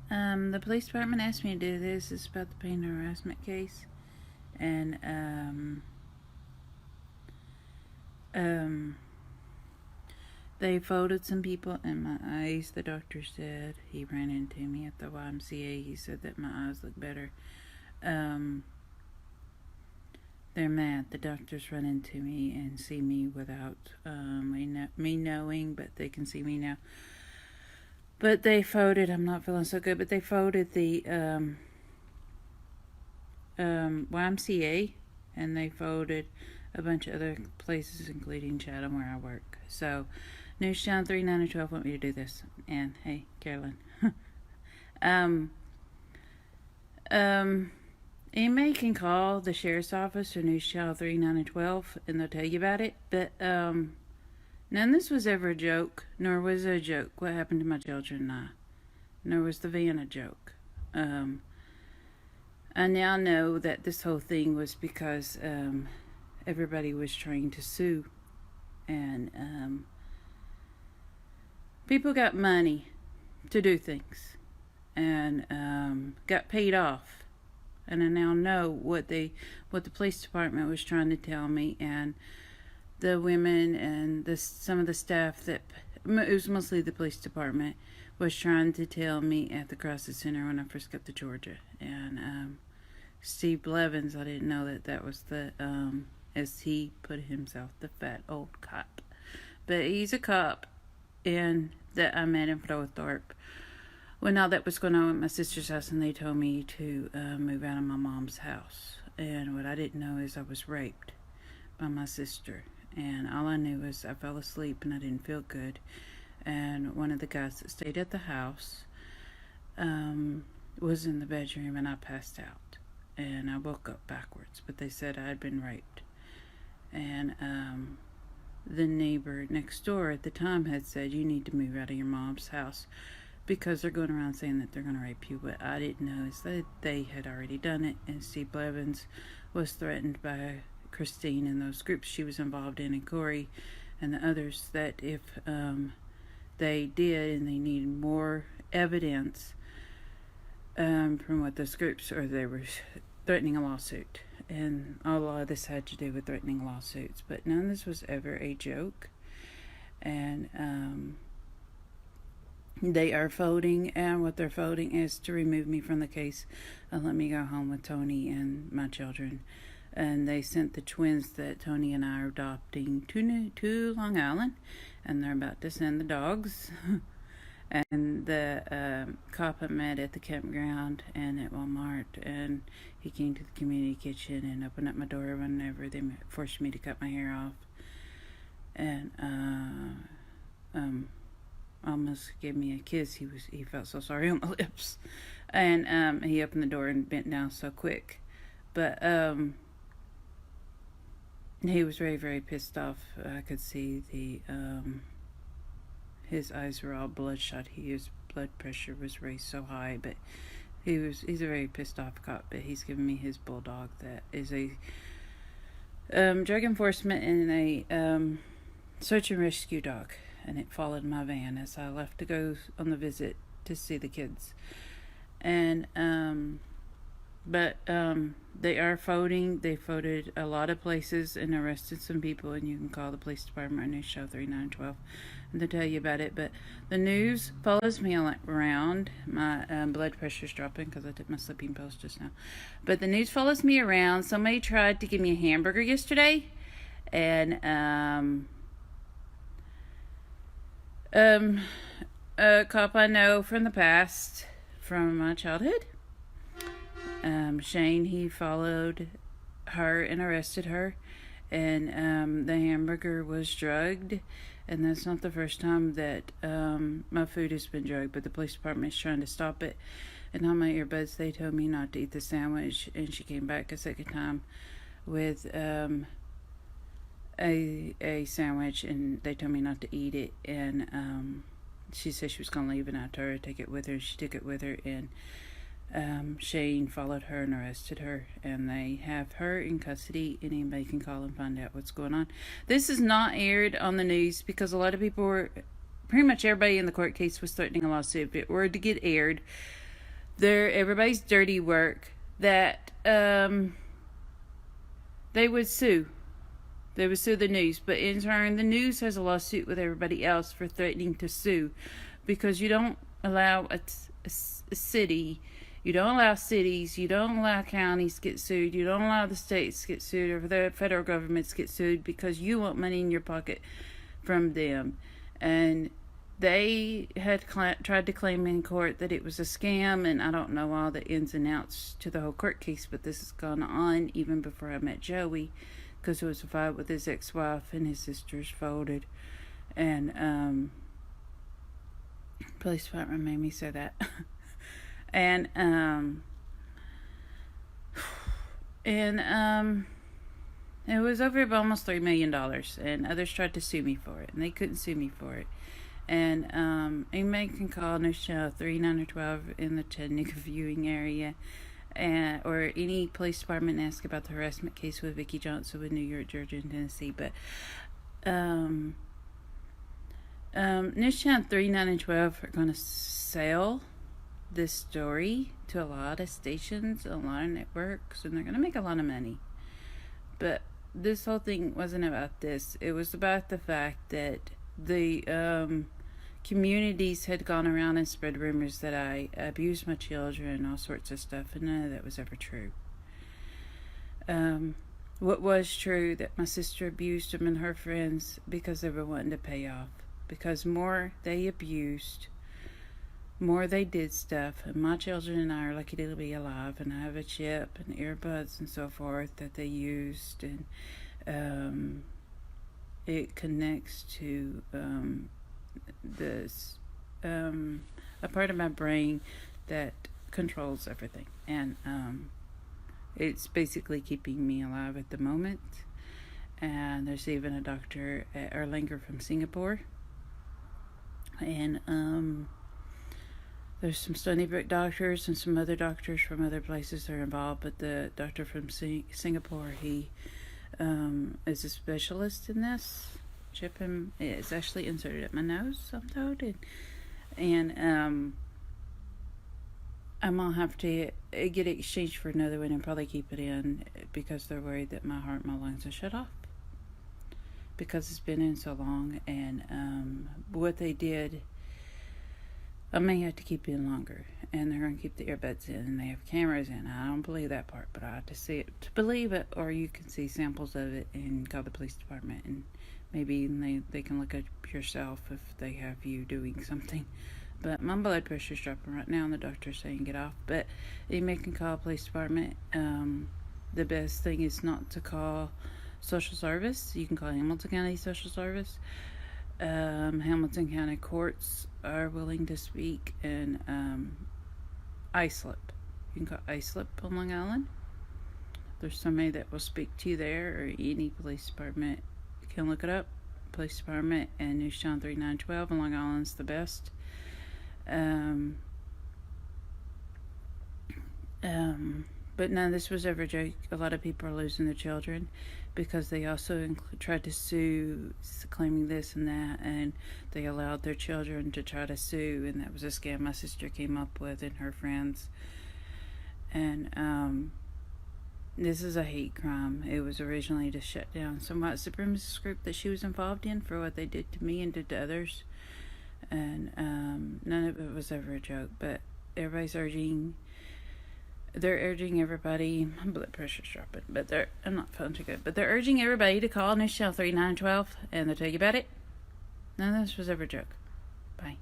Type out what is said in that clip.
The police department asked me to do this. It's about the pain harassment case. And, they folded some people in my eyes. The doctor said he ran into me at the YMCA. He said that my eyes look better. They're mad. The doctors run into me and see me without me knowing, but they can see me now. But they folded. I'm not feeling so good, but they folded the YMCA, and they folded a bunch of other places, including Chatham, where I work. So, News Channel 3, 9, and 12 want me to do this. And hey, Carolyn. Anybody can call the sheriff's office or News Channel 3, 9, and 12, and they'll tell you about it. But none of this was ever a joke, nor was it a joke what happened to my children and I. Nor was the van a joke. I now know that this whole thing was because everybody was trying to sue. And people got money to do things. And got paid off. And I now know what the police department was trying to tell me, and the women and some of the staff it was mostly the police department was trying to tell me at the crisis center when I first got to Georgia. And Steve Blevins, I didn't know that was the as he put himself, the fat old cop, but he's a cop, and that I met in Flowthorpe when all that was going on at my sister's house, and they told me to move out of my mom's house. And what I didn't know is I was raped by my sister. And all I knew was I fell asleep and I didn't feel good. And one of the guys that stayed at the house was in the bedroom, and I passed out. And I woke up backwards, but they said I had been raped. And the neighbor next door at the time had said, you need to move out of your mom's house, because they're going around saying that they're going to rape you. What I didn't know is that they had already done it, and Steve Blevins was threatened by Christine and those groups she was involved in, and Corey and the others, that if they did and they needed more evidence from what those groups, or they were threatening a lawsuit. And a lot of this had to do with threatening lawsuits, but none of this was ever a joke. And they are folding, and what they're folding is to remove me from the case and let me go home with Tony and my children. And they sent the twins that Tony and I are adopting to Long Island, and they're about to send the dogs. And the cop I met at the campground and at Walmart, and he came to the community kitchen and opened up my door whenever they forced me to cut my hair off. And almost gave me a kiss. He felt so sorry on my lips. And he opened the door and bent down so quick. But he was very, very pissed off. I could see his eyes were all bloodshot. His blood pressure was raised so high, but he's a very pissed off cop. But he's given me his bulldog that is a drug enforcement and a search and rescue dog. And it followed my van as I left to go on the visit to see the kids. And but they are folding. They folded a lot of places and arrested some people, and you can call the police department, News Show 3912, and they'll tell you about it. But the news follows me around. My blood pressure's dropping because I took my sleeping pills just now. But the news follows me around. Somebody tried to give me a hamburger yesterday, and a cop I know from the past, from my childhood, Shane, he followed her and arrested her, and the hamburger was drugged, and that's not the first time that my food has been drugged, but the police department is trying to stop it. And on my earbuds they told me not to eat the sandwich, and she came back a second time with a sandwich, and they told me not to eat it, and she said she was going to leave it. I told her to take it with her. She took it with her, and Shane followed her and arrested her, and they have her in custody, and anybody can call and find out what's going on. This is not aired on the news because a lot of people were, pretty much everybody in the court case was threatening a lawsuit. If it were to get aired, everybody's dirty work, that they would sue. They would sue the news, but in turn, the news has a lawsuit with everybody else for threatening to sue, because you don't allow a city, you don't allow cities, you don't allow counties to get sued, you don't allow the states to get sued, or the federal governments to get sued because you want money in your pocket from them. And they had tried to claim in court that it was a scam, and I don't know all the ins and outs to the whole court case, but this has gone on even before I met Joey, because it was a fight with his ex-wife and his sisters folded, and police department made me say that. and it was over almost $3 million, and others tried to sue me for it, and they couldn't sue me for it. And anybody can call News Channel 3912 in the Chattanooga viewing area, or any police department, and ask about the harassment case with Vicki Johnson with New York, Georgia, and Tennessee. But News Channel 3912 are going to sell this story to a lot of stations, a lot of networks, and they're going to make a lot of money. But this whole thing wasn't about this. It was about the fact that the communities had gone around and spread rumors that I abused my children and all sorts of stuff, and none of that was ever true. What was true, that my sister abused them and her friends because they were wanting to pay off. Because more they abused, more they did stuff, and my children and I are lucky to be alive, and I have a chip and earbuds and so forth that they used, and it connects to this a part of my brain that controls everything, and it's basically keeping me alive at the moment. And there's even a doctor at Erlanger from Singapore, and there's some Stony Brook doctors and some other doctors from other places that are involved, but the doctor from Singapore, he is a specialist in this. Chip him is actually inserted at my nose, I'm told, and I'm gonna have to get it exchanged for another one and probably keep it in, because they're worried that my heart and my lungs are shut off because it's been in so long. And what they did, I may have to keep it in longer, and they're going to keep the earbuds in, and they have cameras in. I don't believe that part, but I have to see it to believe it, or you can see samples of it and call the police department, and maybe they can look up yourself if they have you doing something. But my blood pressure's dropping right now, and the doctor's saying get off. But you can call police department. The best thing is not to call social service. You can call Hamilton County Social Service. Hamilton County courts are willing to speak, and ISLIP. You can call ISLIP on Long Island. There's somebody that will speak to you there, or any police department. You can look it up. Police department and News Channel 3912 on Long Island's the best. But no, this was ever a joke. A lot of people are losing their children because they also tried to sue, claiming this and that, and they allowed their children to try to sue, and that was a scam my sister came up with and her friends. And this is a hate crime. It was originally to shut down some white supremacist group that she was involved in for what they did to me and did to others. And none of it was ever a joke, but everybody's urging everybody, my blood pressure's dropping, but I'm not feeling too good, but they're urging everybody to call News Channel 3912, and they'll tell you about it. None of this was ever a joke. Bye.